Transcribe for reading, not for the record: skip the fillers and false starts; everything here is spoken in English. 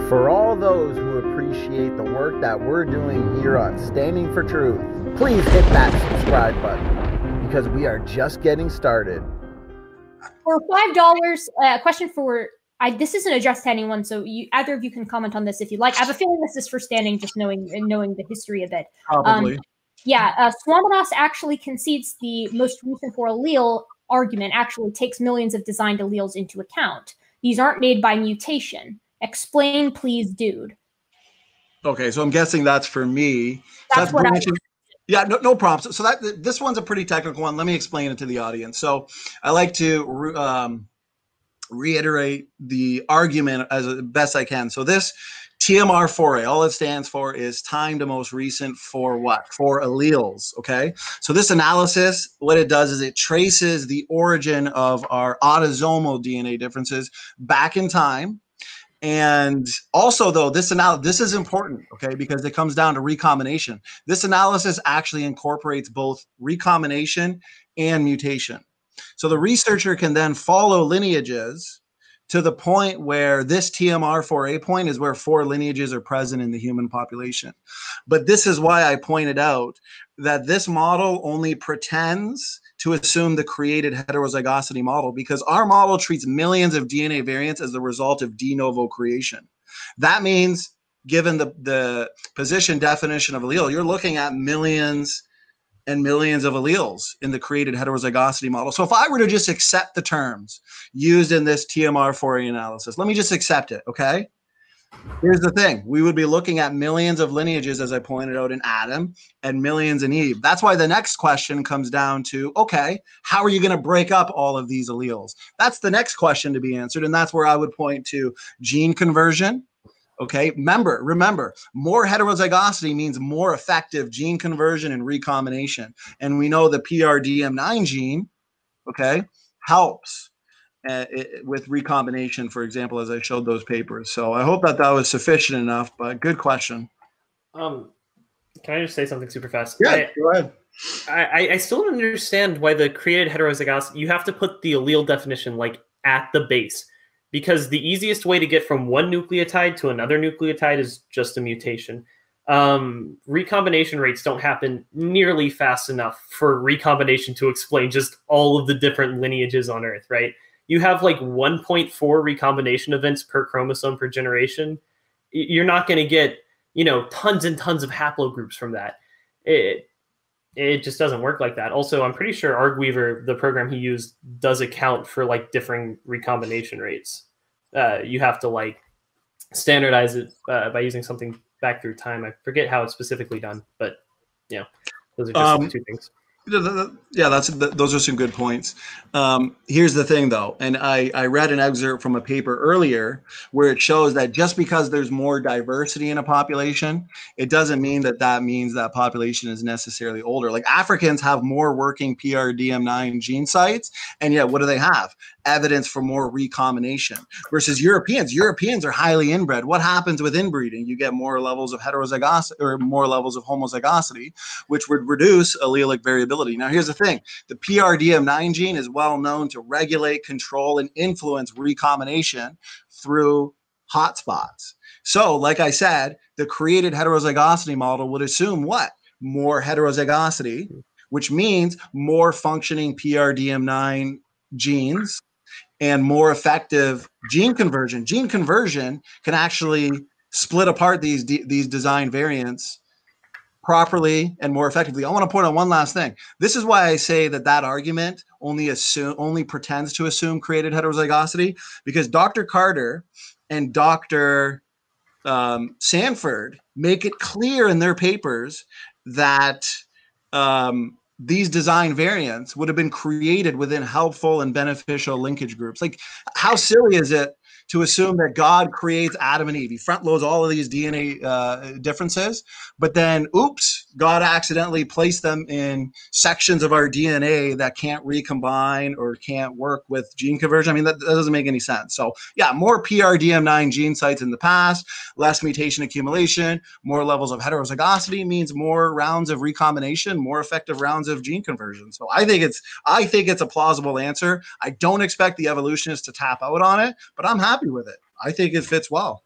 For all those who appreciate the work that we're doing here on Standing for Truth, please hit that subscribe button because we are just getting started. For $5, question for, this isn't addressed to anyone, so either of you can comment on this if you'd like. I have a feeling this is for Standing, just knowing the history of it. Probably. Swamidass actually concedes the most recent for allele argument actually takes millions of designed alleles into account. These aren't made by mutation. Explain, please, dude. Okay, so I'm guessing that's for me. That's what yeah, no problem. So this one's a pretty technical one. Let me explain it to the audience. So I like to reiterate the argument as best I can. So this TMR4A, all it stands for is time to most recent for what? For alleles, okay? So this analysis, what it does is it traces the origin of our autosomal DNA differences back in time. And also, though, this is important, okay, because it comes down to recombination. This analysis actually incorporates both recombination and mutation. So the researcher can then follow lineages to the point where this TMR4A point is where 4 lineages are present in the human population. But this is why I pointed out that this model only pretends to assume the created heterozygosity model, because our model treats millions of DNA variants as the result of de novo creation. That means, given the position definition of allele, you're looking at millions and millions of alleles in the created heterozygosity model. So if I were to just accept the terms used in this TMR4A analysis, let me just accept it, okay? Here's the thing. We would be looking at millions of lineages, as I pointed out, in Adam and millions in Eve. That's why the next question comes down to, okay, how are you going to break up all of these alleles? That's the next question to be answered, and that's where I would point to gene conversion. Okay, remember, more heterozygosity means more effective gene conversion and recombination. And we know the PRDM9 gene, okay, helps with recombination, for example, as I showed those papers. So I hope that was sufficient enough, but good question. Can I just say something super fast? Yeah, go ahead. I still don't understand why the created heterozygosity, you have to put the allele definition like at the base, because the easiest way to get from one nucleotide to another nucleotide is just a mutation. Recombination rates don't happen nearly fast enough for recombination to explain just all of the different lineages on Earth, right? You have like 1.4 recombination events per chromosome per generation. You're not going to get, tons and tons of haplogroups from that. It just doesn't work like that. Also, I'm pretty sure Argweaver, the program he used, does account for like differing recombination rates. You have to like standardize it by using something back through time. I forget how it's specifically done, but those are just 2 things. Yeah, those are some good points. Here's the thing, though, and I read an excerpt from a paper earlier where it shows that just because there's more diversity in a population, it doesn't mean that means that population is necessarily older. Like Africans have more working PRDM9 gene sites, and yet what do they have? Evidence for more recombination versus Europeans. Europeans are highly inbred. What happens with inbreeding? You get more levels of heterozygosity or more levels of homozygosity, which would reduce allelic variability. Now, here's the thing. The PRDM9 gene is well known to regulate, control, and influence recombination through hotspots. So, like I said, the created heterozygosity model would assume what? More heterozygosity, which means more functioning PRDM9 genes and more effective gene conversion. Gene conversion can actually split apart these design variants properly and more effectively. I want to point out one last thing. This is why I say that argument only pretends to assume created heterozygosity, because Dr. Carter and Dr. Sanford make it clear in their papers that these design variants would have been created within helpful and beneficial linkage groups. Like, how silly is it to assume that God creates Adam and Eve. He front loads all of these DNA differences, but then, oops, God accidentally placed them in sections of our DNA that can't recombine or can't work with gene conversion. I mean, that doesn't make any sense. So yeah, more PRDM9 gene sites in the past, less mutation accumulation, more levels of heterozygosity means more rounds of recombination, more effective rounds of gene conversion. So I think it's a plausible answer. I don't expect the evolutionists to tap out on it, but I'm happy with it. I think it fits well.